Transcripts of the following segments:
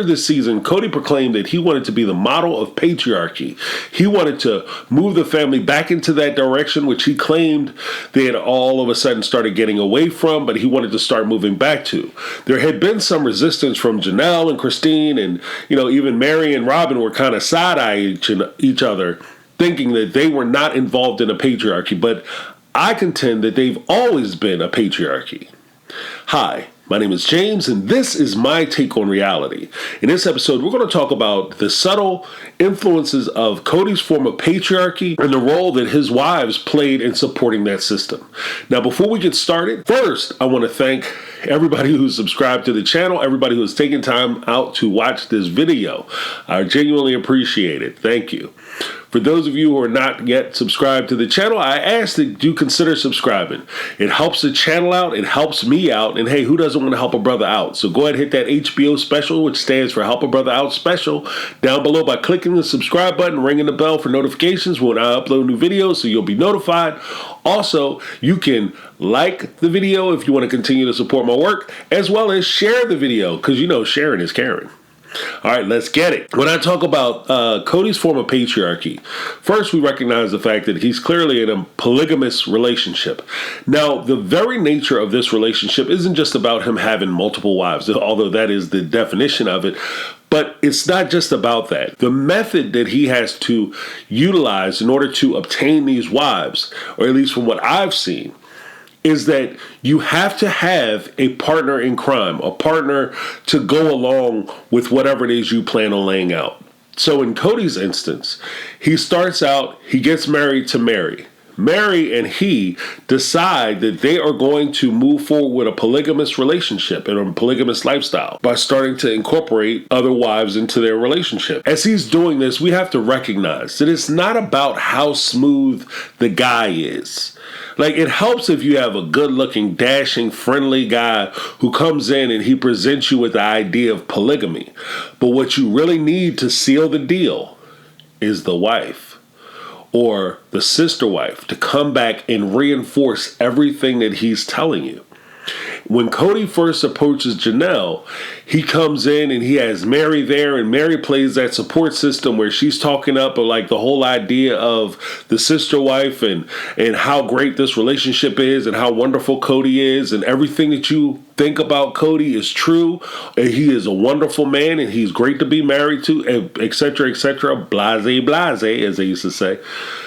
earlier this season, Kody proclaimed that he wanted to be the model of patriarchy. He wanted to move the family back into that direction, which he claimed they had all of a sudden started getting away from, but he wanted to start moving back to. There had been some resistance from Janelle and Christine, and even Mary and Robin were kind of side-eyeing each other, thinking that they were not involved in a patriarchy, but I contend that they've always been a patriarchy. Hi, my name is James, and this is my take on reality. In this episode, we're going to talk about the subtle influences of Kody's form of patriarchy and the role that his wives played in supporting that system. Now, before we get started, first, I want to thank everybody who's subscribed to the channel, everybody who's taken time out to watch this video. I genuinely appreciate it. Thank you. For those of you who are not yet subscribed to the channel, I ask that you consider subscribing. It helps the channel out, it helps me out, and hey, who doesn't want to help a brother out? So go ahead and hit that HBO special, which stands for Help a Brother Out Special, down below by clicking the subscribe button, ringing the bell for notifications when I upload new videos so you'll be notified. Also, you can like the video if you want to continue to support my work, as well as share the video, because sharing is caring. All right, let's get it. When I talk about Kody's form of patriarchy, first we recognize the fact that he's clearly in a polygamous relationship. Now, the very nature of this relationship isn't just about him having multiple wives, although that is the definition of it. But it's not just about that. The method that he has to utilize in order to obtain these wives, or at least from what I've seen, is that you have to have a partner in crime, a partner to go along with whatever it is you plan on laying out. So in Kody's instance, he starts out, he gets married to Mary. Mary and he decide that they are going to move forward with a polygamous relationship and a polygamous lifestyle by starting to incorporate other wives into their relationship. As he's doing this, we have to recognize that it's not about how smooth the guy is. Like, it helps if you have a good-looking, dashing, friendly guy who comes in and he presents you with the idea of polygamy. But what you really need to seal the deal is the wife or the sister wife to come back and reinforce everything that he's telling you. When Kody first approaches Janelle, he comes in and he has Mary there, and Mary plays that support system where she's talking up like the whole idea of the sister wife and how great this relationship is and how wonderful Kody is, and everything that you think about Kody is true. And he is a wonderful man and he's great to be married to, etc., blase, blase, as they used to say.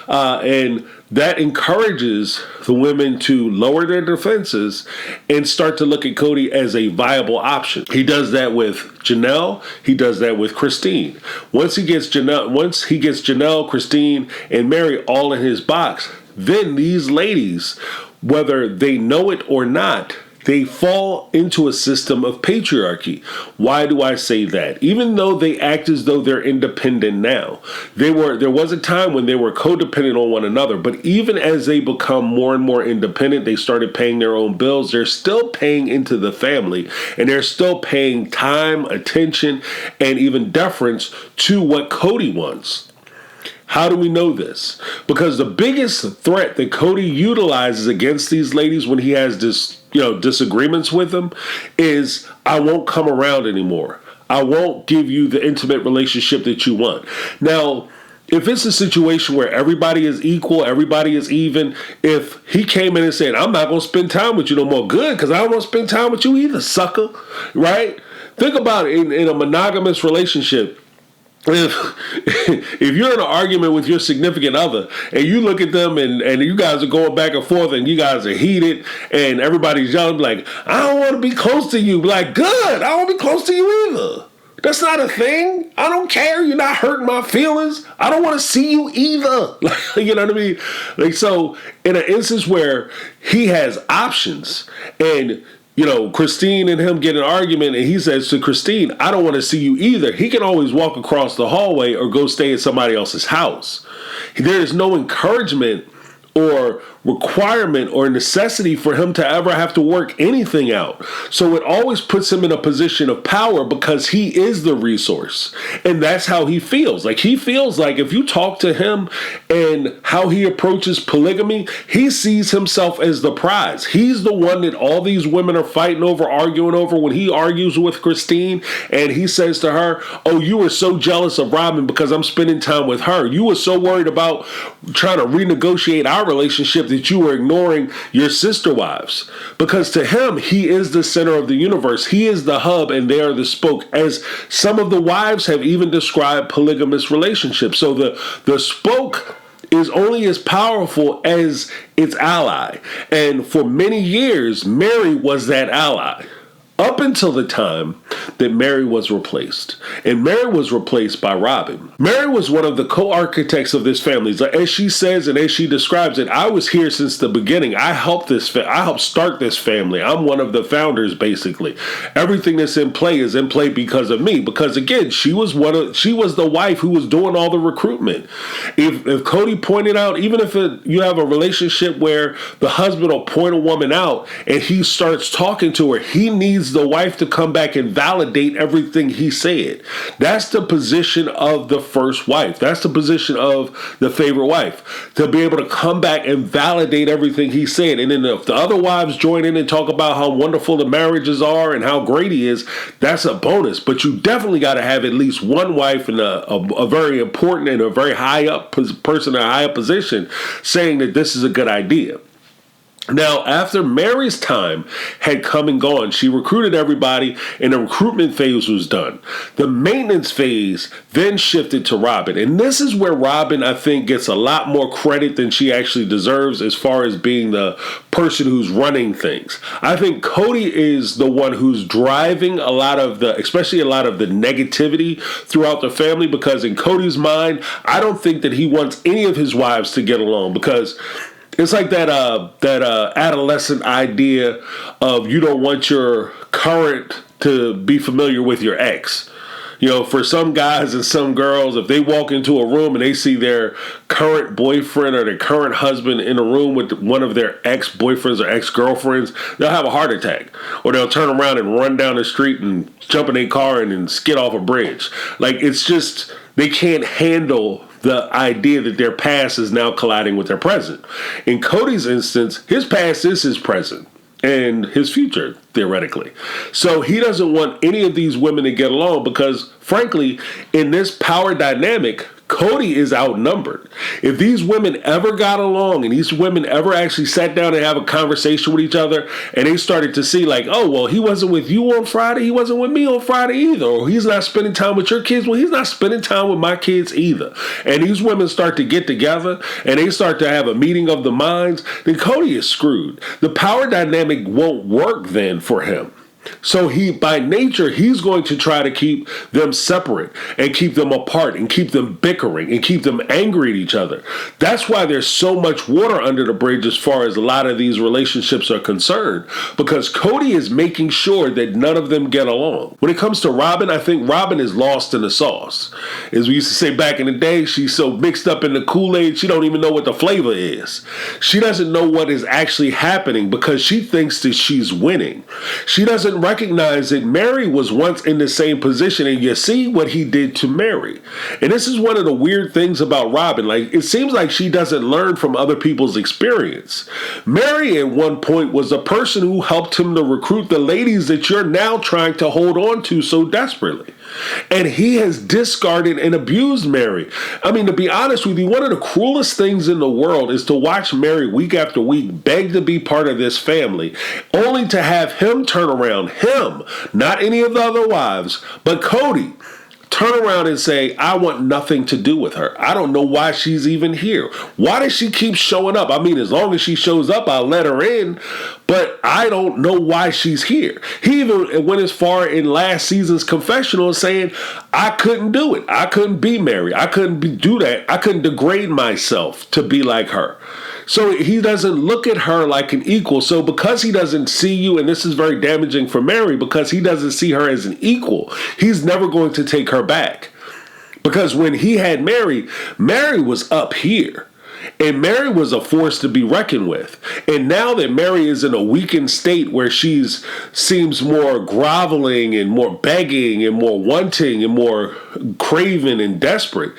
And that encourages the women to lower their defenses and start to look at Kody as a viable option. He does that with Janelle. He does that with Christine. Once he gets Janelle, Christine, and Mary all in his box, then these ladies, whether they know it or not, they fall into a system of patriarchy. Why do I say that? Even though they act as though they're independent now, there was a time when they were codependent on one another, but even as they become more and more independent, they started paying their own bills. They're still paying into the family, and they're still paying time, attention, and even deference to what Kody wants. How do we know this? Because the biggest threat that Kody utilizes against these ladies when he has disagreements with them is, I won't come around anymore. I won't give you the intimate relationship that you want. Now, if it's a situation where everybody is equal, everybody is even, if he came in and said, I'm not going to spend time with you no more, good, because I don't want to spend time with you either, sucker, right? Think about it in a monogamous relationship. If you're in an argument with your significant other and you look at them and you guys are going back and forth and you guys are heated and everybody's yelling like, I don't want to be close to you. Like, good, I don't want to be close to you either. That's not a thing. I don't care. You're not hurting my feelings. I don't want to see you either. You know what I mean? Like, so in an instance where he has options and Christine and him get an argument and he says to Christine, I don't want to see you either. He can always walk across the hallway or go stay at somebody else's house. There is no encouragement or requirement or necessity for him to ever have to work anything out. So it always puts him in a position of power because he is the resource. And that's how he feels. Like, he feels like if you talk to him and how he approaches polygamy, he sees himself as the prize. He's the one that all these women are fighting over, arguing over. When he argues with Christine and he says to her, oh, you were so jealous of Robin because I'm spending time with her. You were so worried about trying to renegotiate our relationship that you were ignoring your sister wives. Because to him, he is the center of the universe. He is the hub and they are the spoke, as some of the wives have even described polygamous relationships. So the spoke is only as powerful as its ally. And for many years, Mary was that ally. Up until the time that Mary was replaced. And Mary was replaced by Robin. Mary was one of the co-architects of this family. As she says and as she describes it, I was here since the beginning. I helped start this family. I'm one of the founders, basically. Everything that's in play is in play because of me. Because again, she was the wife who was doing all the recruitment. If Kody pointed out, even if you have a relationship where the husband will point a woman out and he starts talking to her, he needs the wife to come back and validate everything he said. That's the position of the first wife. That's the position of the favorite wife, to be able to come back and validate everything he said. And then if the other wives join in and talk about how wonderful the marriages are and how great he is, that's a bonus. But you definitely got to have at least one wife in a very important and a very high up person in a high up position saying that this is a good idea. Now, after Mary's time had come and gone, she recruited everybody and the recruitment phase was done. The maintenance phase then shifted to Robin. And this is where Robin, I think, gets a lot more credit than she actually deserves as far as being the person who's running things. I think Kody is the one who's driving especially a lot of the negativity throughout the family, because in Kody's mind, I don't think that he wants any of his wives to get along, because it's like that adolescent idea of you don't want your current to be familiar with your ex. You know, for some guys and some girls, if they walk into a room and they see their current boyfriend or their current husband in a room with one of their ex-boyfriends or ex-girlfriends, they'll have a heart attack. Or they'll turn around and run down the street and jump in their car and skid off a bridge. Like, it's just, they can't handle the idea that their past is now colliding with their present. In Kody's instance, his past is his present and his future, theoretically. So he doesn't want any of these women to get along because, frankly, in this power dynamic, Kody is outnumbered. If these women ever got along and these women ever actually sat down and have a conversation with each other and they started to see like, oh, well, he wasn't with you on Friday, he wasn't with me on Friday either, or he's not spending time with your kids, well, he's not spending time with my kids either. And these women start to get together and they start to have a meeting of the minds, then Kody is screwed. The power dynamic won't work then for him. So by nature, he's going to try to keep them separate and keep them apart and keep them bickering and keep them angry at each other. That's why there's so much water under the bridge as far as a lot of these relationships are concerned, because Kody is making sure that none of them get along. When it comes to Robin, I think Robin is lost in the sauce. As we used to say back in the day, she's so mixed up in the Kool-Aid, she don't even know what the flavor is. She doesn't know what is actually happening because she thinks that she's winning. She doesn't recognize that Mary was once in the same position, and you see what he did to Mary. And this is one of the weird things about Robin. Like, it seems like she doesn't learn from other people's experience. Mary at one point was the person who helped him to recruit the ladies that you're now trying to hold on to so desperately. And he has discarded and abused Mary. I mean, to be honest with you, one of the cruelest things in the world is to watch Mary week after week beg to be part of this family, only to have him turn around, him, not any of the other wives, but Kody, turn around and say, I want nothing to do with her. I don't know why she's even here. Why does she keep showing up? I mean, as long as she shows up, I'll let her in, but I don't know why she's here. He even went as far in last season's confessional as saying, I couldn't do it. I couldn't be Mary. I couldn't do that. I couldn't degrade myself to be like her. So he doesn't look at her like an equal. So because he doesn't see you, and this is very damaging for Mary, because he doesn't see her as an equal, he's never going to take her back. Because when he had Mary, Mary was up here. And Mary was a force to be reckoned with. And now that Mary is in a weakened state where she's seems more groveling and more begging and more wanting and more craven and desperate,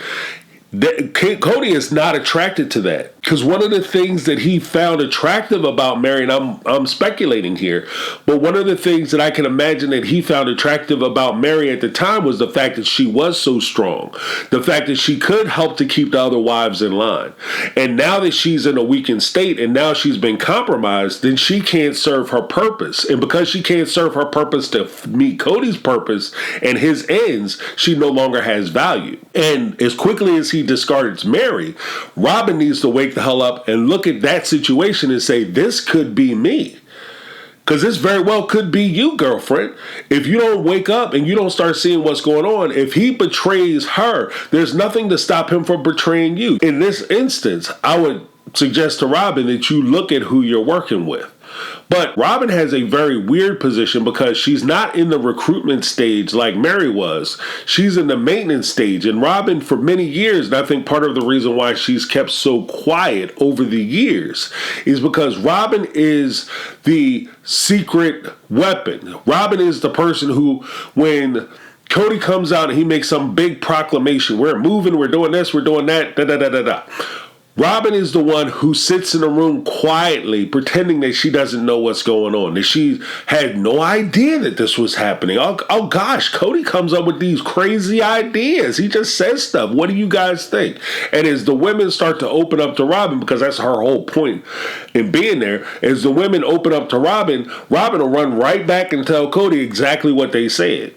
Kody is not attracted to that, because one of the things that he found attractive about Mary, and I'm speculating here, but one of the things that I can imagine that he found attractive about Mary at the time was the fact that she was so strong, the fact that she could help to keep the other wives in line. And now that she's in a weakened state and now she's been compromised, then she can't serve her purpose. And because she can't serve her purpose to meet Kody's purpose and his ends, she no longer has value. And as quickly as he discards Mary, Robin needs to wake the hell up and look at that situation and say, this could be me. Because this very well could be you, girlfriend. If you don't wake up and you don't start seeing what's going on, if he betrays her, there's nothing to stop him from betraying you. In this instance, I would suggest to Robin that you look at who you're working with. But Robin has a very weird position because she's not in the recruitment stage like Mary was. She's in the maintenance stage. And Robin, for many years, and I think part of the reason why she's kept so quiet over the years is because Robin is the secret weapon. Robin is the person who, when Kody comes out and he makes some big proclamation, we're moving, we're doing this, we're doing that, da-da-da-da-da. Robin is the one who sits in a room quietly, pretending that she doesn't know what's going on, that she had no idea that this was happening. Oh gosh, Kody comes up with these crazy ideas. He just says stuff. What do you guys think? And as the women start to open up to Robin, because that's her whole point in being there, as the women open up to Robin, Robin will run right back and tell Kody exactly what they said.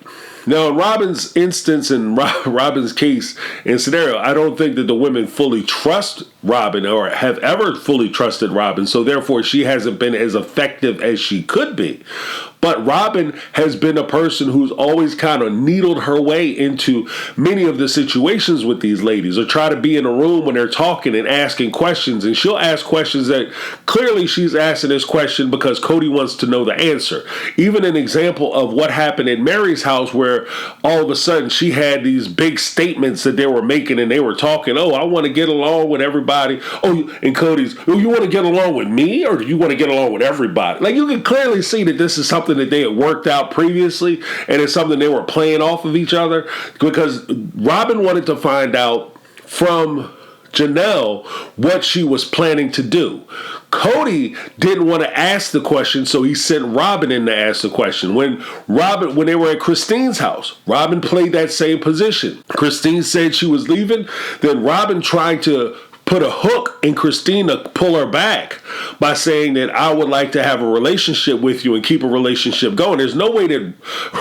Now, in Robin's instance, in Robin's case and scenario, I don't think that the women fully trust Robin or have ever fully trusted Robin, so therefore she hasn't been as effective as she could be. But Robin has been a person who's always kind of needled her way into many of the situations with these ladies, or try to be in a room when they're talking and asking questions. And she'll ask questions that clearly she's asking this question because Kody wants to know the answer. Even an example of what happened at Mary's house, where all of a sudden she had these big statements that they were making and they were talking, oh, I want to get along with everybody. Oh, and Kody's, oh, you want to get along with me, or do you want to get along with everybody? Like, you can clearly see that this is something that they had worked out previously, and it's something they were playing off of each other, because Robin wanted to find out from Janelle what she was planning to do. Kody didn't want to ask the question, so he sent Robin in to ask the question. When they were at Christine's house, Robin played that same position. Christine said she was leaving, then Robin tried to put a hook in Christine to pull her back by saying that I would like to have a relationship with you and keep a relationship going. There's no way that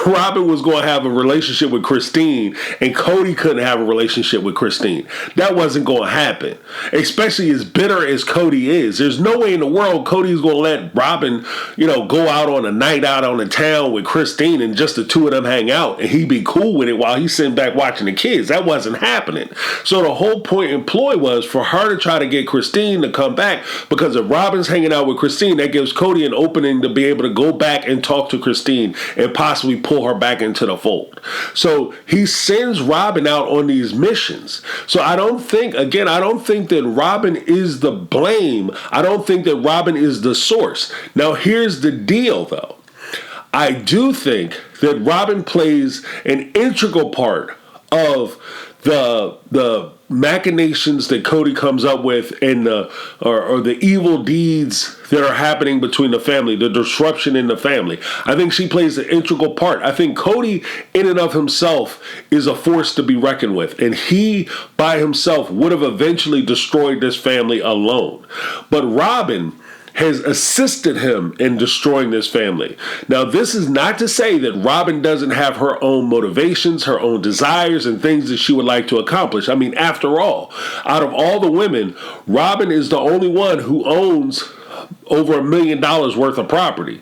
Robin was going to have a relationship with Christine and Kody couldn't have a relationship with Christine. That wasn't going to happen, especially as bitter as Kody is. There's no way in the world Kody's going to let Robin, go out on a night out on the town with Christine and just the two of them hang out and he'd be cool with it while he's sitting back watching the kids. That wasn't happening. So the whole point and ploy was for her to try to get Christine to come back, because if Robin's hanging out with Christine, that gives Kody an opening to be able to go back and talk to Christine and possibly pull her back into the fold. So he sends Robin out on these missions. So I don't think that Robin is the blame. I don't think that Robin is the source. Now, here's the deal, though. I do think that Robin plays an integral part of the machinations that Kody comes up with and or the evil deeds that are happening between the family, the disruption in the family. I think she plays an integral part. I think Kody in and of himself is a force to be reckoned with, and he by himself would have eventually destroyed this family alone. But Robin has assisted him in destroying this family. Now, this is not to say that Robin doesn't have her own motivations, her own desires, and things that she would like to accomplish. I mean, after all, out of all the women, Robin is the only one who owns over $1 million worth of property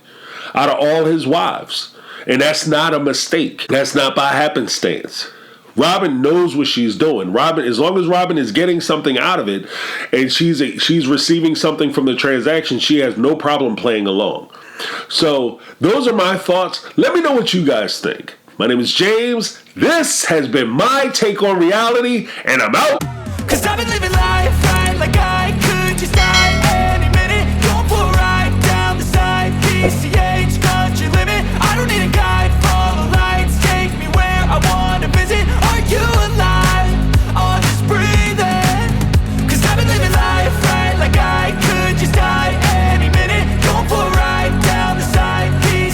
out of all his wives. And that's not a mistake. That's not by happenstance. Robin knows what she's doing. Robin, as long as Robin is getting something out of it and she's receiving something from the transaction, she has no problem playing along. So those are my thoughts. Let me know what you guys think. My name is James. This has been my take on reality, and I'm out. 'Cause I've been living life right like I